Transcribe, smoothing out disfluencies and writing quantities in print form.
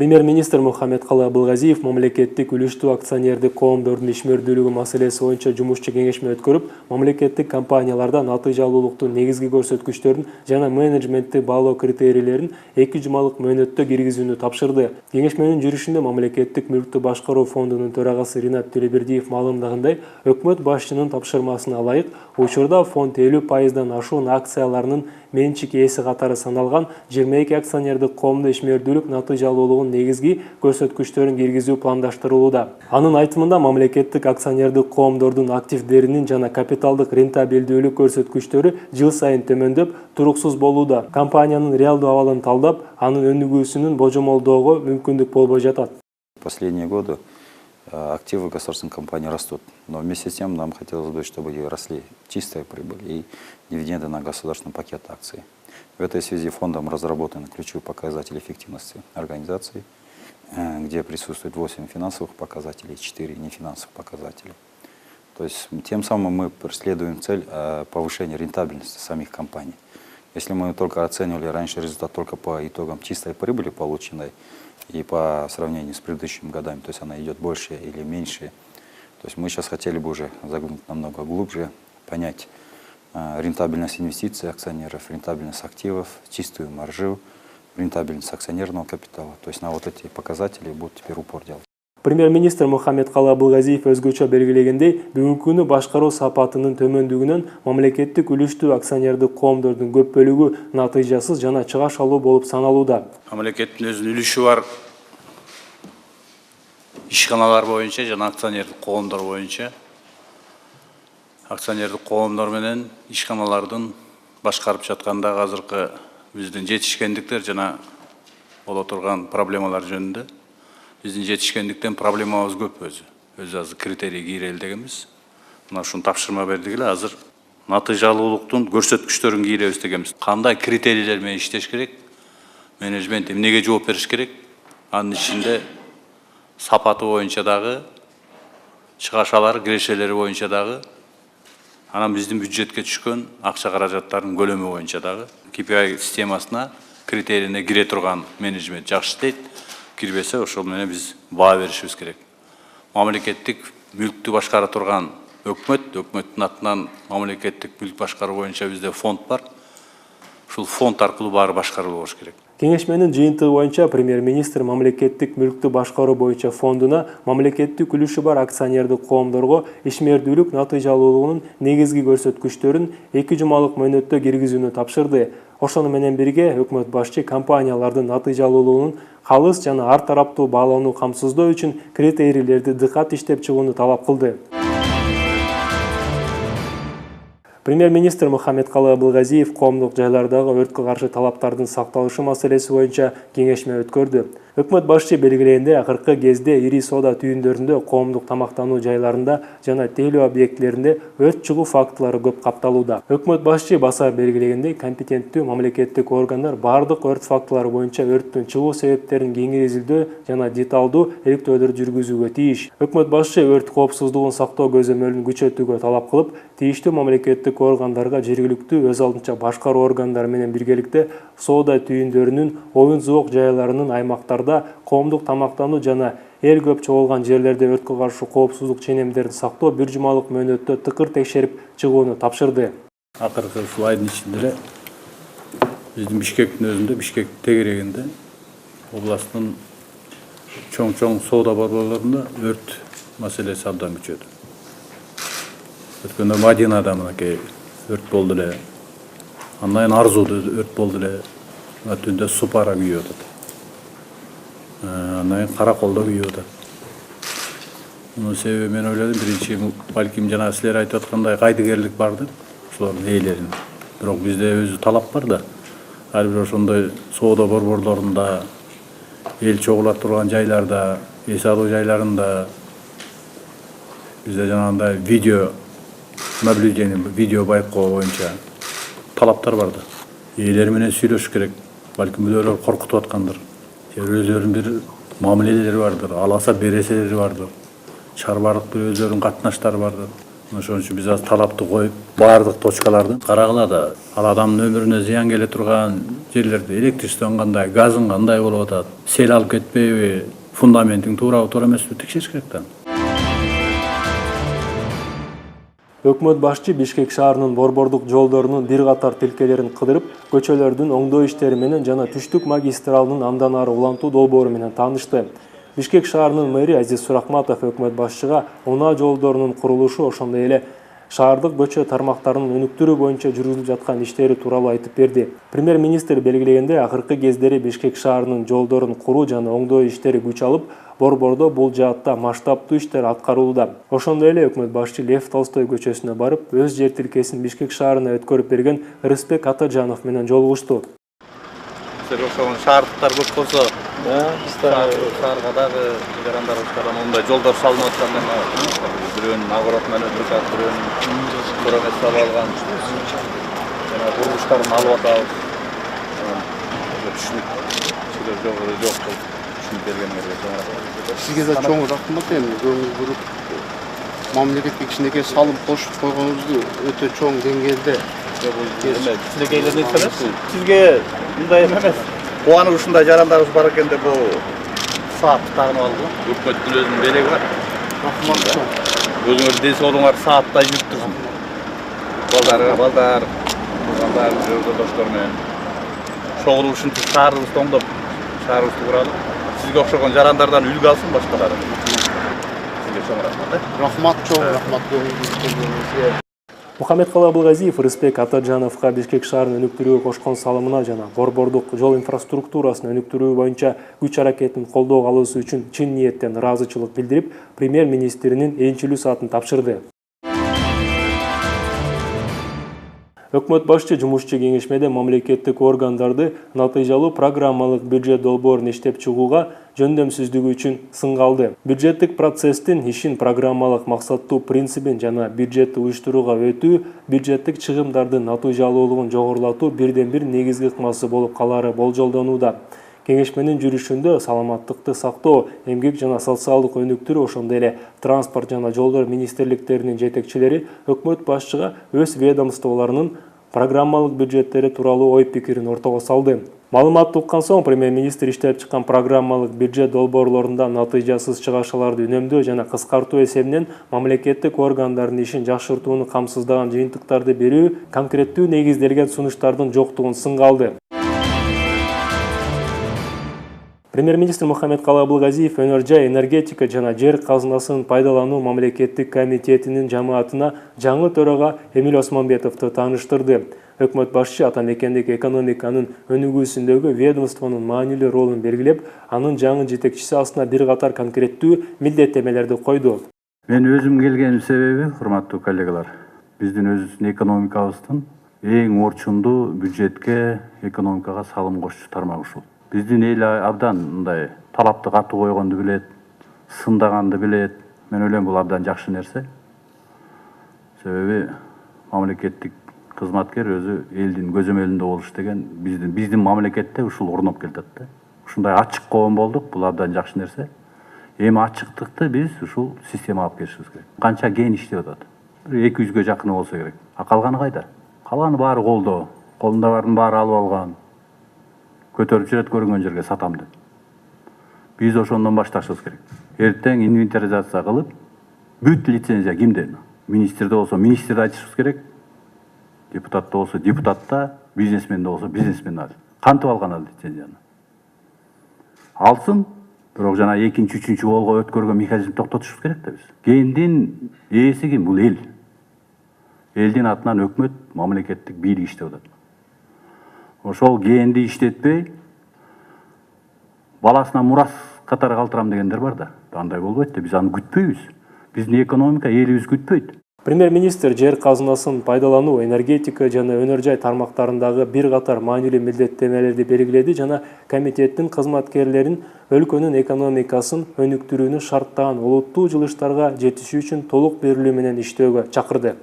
Премьер-министр Мухаммедкалый Абылгазиев мамлекеттик үлүштүү акционердик коомдордун ишмердүүлүгү маселеси боюнча жумушчу кеңешме өткөрүп, мамлекеттик компанияларда натыйжалуулуктун негизги көрсөткүчтөрүн жана менеджментти баалоо критерийлерин 2 жумалык мөөнөттө киргизүүнү тапшырды. Кеңешменин жүрүшүндө мамлекеттик мүлктү башкаруу фондунун төрагасы Ринат Төлөбердиев маалымдагандай, өкмөт башчынын тапшырмасына ылайык, учурда фонд 50%дан ашуун акцияларынын менчик ээси катары саналган 22 акционердик коомдо ишмердүүлүк натыйжалуулугунун негизги көрсөткүчтөрүн киргизүү пландаштырылууда. Анын айтымында мамлекеттик акционердик коомдордун активдеринин жана капиталдык рентабелдүүлүк көрсөткүчтөрү жыл сайын төмөндөп, туруксуз болууда. Компаниянын реалдуу абалын талдап, анын өнүгүүсүнүн божомолдоого мүмкүндүк болбой жатат. Последние годы активы государственной компании растут, но вместе с тем нам хотелось бы, чтобы и росли чистая прибыль и дивиденды на государственный пакет акций. В этой связи фондом разработаны ключевые показатели эффективности организации, где присутствует 8 финансовых показателей и 4 нефинансовых показателей. То есть тем самым мы преследуем цель повышения рентабельности самих компаний. Если мы только оценивали раньше результат только по итогам чистой прибыли полученной и по сравнению с предыдущими годами, то есть она идет больше или меньше, то есть мы сейчас хотели бы уже заглянуть намного глубже, понять рентабельность инвестиций акционеров, рентабельность активов, чистую маржу, рентабельность акционерного капитала. То есть на вот эти показатели будут теперь упор делать. Премьер-министр Мухаммедкалый Абылгазиев өзгөчө белгилегендей, бүгүнкү күнү башкаруу сапатынын төмөндүгүнөн мамлекеттик үлүштүү акционердик коомдордун көп бөлүгү натыйжасыз жана чыгаш алуу болуп саналууда. Мамлекеттин өзүнүн үлүшү бар ишканалар боюнча жана акционердик коомдор боюнча акционердик коомдор менен ишканалардын башкарып жаткандагы азыркы биздин жетишкендиктер жана боло турган проблемалар жөнүндө биздин жетишкендиктен проблемабыз көп өзү азыр критерий кийрелдегенбиз. Мына ушуну тапшырма бердик эле, азыр натыйжалуулуктун көрсөткүчтөрүн кийребиз дегенбиз. Кандай критерийлер менен иштеш керек? Менеджмент эмнеге жооп бериш керек? Анын ичинде сапаты боюнча дагы, чыгашалары, кирешелери боюнча дагы, анан биздин бюджетке түшкөн акча каражаттарынын көлөмү боюнча дагы KPI системасына, критерийине кире турган менеджмент жакшы иштейт. Кирбесе, ошол менен биз баа беришибиз керек. Мамлекеттик мүлктү башкара турган өкмөттүн атынан мамлекеттик мүлк башкаруу боюнча бизде фонд бар. Ушул фонд аркылуу баары башкарылып болуш керек. Кеңешменин жыйынтыгы боюнча премьер-министр мамлекеттик мүлктү башкаруу боюнча фондуна мамлекеттик үлүшү бар акционердик коомдорго ишмердүүлүк натыйжалуулугунун негизги көрсөткүчтөрүн 2 жумалык мөөнөттө киргизүүнү тапшырды. Ошону менен бирге өкмөт башчы компаниялардын натыйжалуулугунун калыс жана ар тараптуу баалоону камсыздоо үчүн критерийлерди дыкат иштеп чыгууну талап кылды. Премьер-министр Мухаммедкалый Абылгазиев коомдук жайлардагы өрткө каршы талаптардын сакталышы маселеси боюнча кеңешме өткөрдү. Өкмөт башчы белгилегенде, акыркы кезде ири соода түйүндөрүндө, коомдук тамактануу жайларында жана тейлөө объектилеринде өрт чыгуу фактылары көп капталууда. Өкмөт башчы баса белгилегенде, компетенттүү мамлекеттик органдар бардык өрт фактылары боюнча өрттүн чыгуу себептерин кеңири изилдөө жана деталдуу иликтөөлөр жүргүзүүгө тийиш. Өкмөт башчы өрт коопсуздугун сактоо көзөмөлүн күчөтүүгө талап кылып, тийиштүү мамлекеттик органдарга жергиликтүү өз алдынча башкаруу органдары менен биргеликте соода түйүндөрүнүн, оюн-зоок жайларынын аймактарда коомдук тамактануу жана эл көп чогулган жерлерде өрткө каршы коопсуздук ченемдерин сактоо 1 жумалык мөөнөттө тыкыр текшерип чыгууну тапшырды. Акыркы ушул айдын ичинде эле биздин Бишкектин өзүндө, Бишкек тегерегинде областтын чоң соода борборлорунда өрт маселеси абдан күчөдү. Өткөндө Мадинада мынакей өрт болду эле. Андан кийин Арзууда өрт болду эле. Түндө Супара күйүп атат. Андан кийин Караколдо күйүп атат. Мунун себеби мен ойлодум, биринчи балким жана силер айтып аткандай кайдыгерлик бардыр, ошолордун ээлерин. Бирок бизде өзү талап бар да. Ар бир ошондой соода борборлорунда, эл чогула турган жайларда, эс алуу жайларында бизде жанагындай видео наблюдение, видео байкоо боюнча талаптар бар да. Ээлер менен сүйлөшүш керек. Балким бирөөлөр коркутуп аткандыр. Өзлөрүнүн бир мамилелери бардыр, аласа береселери бардыр. Чарбарлык бир өзлөрүнүн катнаштары бардыр. Ошон үчүн биз азыр талапты коюп, баардык точкаларды карагыла да, ал адамдын өмүрүнө зыян келе турган жерлерде электричествонун кандай, газын кандай болуп атат, сел алып кетпейби, фундаментиң туурабы, туура эмеспи текшериш керек да. Өкмөт башчы Бишкек шаарынын борбордук жолдорунун бир катар тилкелерин кыдырып, көчөлөрдүн оңдоо иштери менен жана түштүк магистралынын андан ары улантуу долбоору менен таанышты. Бишкек шаарынын мэри Азиз Сурахматов өкмөт башчыга унаа жолдорунун курулушу, ошондой эле шаардык көчө тармактарынын өнүктүрүү боюнча жүргүзүлүп жаткан иштери тууралуу айтып берди. Премьер-министр белгилегендей, акыркы кездери Бишкек шаарынын жолдорун куруу жана оңдоо иштери күч алып, борбордо бул жаатта масштабтуу иштер аткарылууда. Ошондой эле өкмөт башчы Лев Толстой көчөсүнө барып, өз жер тилкесин Бишкек шаарына өткөрүп берген Рыспек Атажанов менен жолугушту. Ошон шаардыктар көп болсо, шаарга дагы жарандар ушкардан мындай жолдор салынып аткандан бирөөнүн огород менен өтүп атат, бирөөнүн көрөмөс салып алган. Жана курулуштарын алып атабыз. Түшүнүк жок түшүнүп бергениңерге чоң рахмат. Сизге да чоң рахмат эми көңүл буруп мамлекетке кичинекей салым кошуп койгонуңузду өтө чоң деңгээлде. Тилекейлерди айтсаңыз, сизге мындай эмес. Кубанып ушундай жарандарыбыз бар экен деп бул саатты тагынып алды. Өкмөттүн өзүнүн белеги бар. Рахмат чоң. Өзүңөр ден соолуңар сааттай жүрүп турсун. Балдар, жолдоштор менен чогулуп ушинтип шаарыбызды оңдоп, шаарыбызды куралы. Сизге окшогон жарандардан үлгү алсын башкалары. Сизге чоң рахмат. Рахмат чоң, рахмат көңүл буруп. Мухаммедкалы Абылгазиев Рыспек Атажановго Бишкек шаарын өнүктүрүүгө кошкон салымына жана борбордук жол инфраструктурасын өнүктүрүү боюнча күч аракетин колдоого алуусу үчүн чын ниеттен ыраазычылык билдирип, премьер-министринин энчилүү саатын тапшырды. Өкмөт башчы жумушчу кеңешмеде мамлекеттик органдарды натыйжалуу программалык бюджет долбоорун иштеп чыгууга жөндөмсүздүгү үчүн сынга алды. Бюджеттик процесстин ишин программалык максаттуу принцибин жана бюджетти уюштурууга өтүү, бюджеттик чыгымдардын натыйжалуулугун жогорулатуу бирден бир негизги ыкмасы болуп калары болжолдонууда. Кеңешменин жүрүшүндө саламаттыкты сактоо, эмгек жана социалдык өнүктүрүү, ошондой эле транспорт жана жолдор министрликтеринин жетекчилери өкмөт башчыга өз ведомстволорунун программалык бюджеттери тууралуу ой пикирин ортого салды. Маалыматты уккан соң премьер-министр иштеп чыккан программалык бюджет долбоорлорунда натыйжасыз чыгашаларды үнөмдөө жана кыскартуу эсебинен мамлекеттик органдардын ишин жакшыртууну камсыздаган жыйынтыктарды берүү, конкреттүү негизделген сунуштардын жоктугун сынга алды. Премьер-министр Мухаммедкалы Абылгазиев Өнөр-жай, энергетика жана жер казынасын пайдалануу мамлекеттик комитетинин жамаатына жаңы төрага Эмил Осмонбетовду тааныштырды. Өкмөт башчы ата мекендик экономиканын өнүгүүсүндөгү ведомствонун маанилүү ролун белгилеп, анын жаңы жетекчиси астына бир катар конкреттүү милдеттемелерди койду. Мен өзүм келгенин себеби, урматтуу коллегалар, биздин өзүбүздүн экономикабыздын эң орчундуу бюджетке, экономикага салым кошчу тармагы ушул. Биздин эл абдан мындай талапты катуу койгонду билет, сындаганды билет. Мен ойлойм бул абдан жакшы нерсе. Себеби мамлекеттик кызматкер өзү элдин көзөмөлүндө болуш деген биздин мамлекетте ушул орноп келатат да. Ушундай ачык коом болдук, бул абдан жакшы нерсе. Эми ачыктыкты биз ушул системага алып келишибиз керек. Канча кең иштеп атат. 200гө жакыны болсо керек. А калганы кайда? Калганы баары колдо. Колунда барын баары алып алган. Көтөрүп жүрөт көрүнгөн жерге сатам деп. Биз ошондон башташыбыз керек. Эртең инвентаризация кылып, бүт лицензия кимден? Министрде болсо министрде айтышыбыз керек. Депутатта болсо депутатта, бизнесменде болсо бизнесмен кантип алган ал лицензияны? Алсын, бирок жана экинчи, үчүнчү болго өткөргөн механизм токтотушубуз керек да биз. Кендин ээси ким? Бул эл. Элдин атынан өкмөт, мамлекеттик бийлик иштеп атат. Ошол генди иштетпей, баласына мурас катары калтырам дегендер бар да. Андай болбойт да, биз аны күтпөйбүз. Биздин экономика элибиз күтпөйт. Премьер-министр жер казынасын пайдалануу, энергетика жана өнөр-жай тармактарындагы бир катар маанилүү милдеттемелерди белгиледи жана комитеттин кызматкерлерин өлкөнүн экономикасын өнүктүрүүнү шарттаган олуттуу жылыштарга жетишүү үчүн толук берилүү менен иштөөгө чакырды.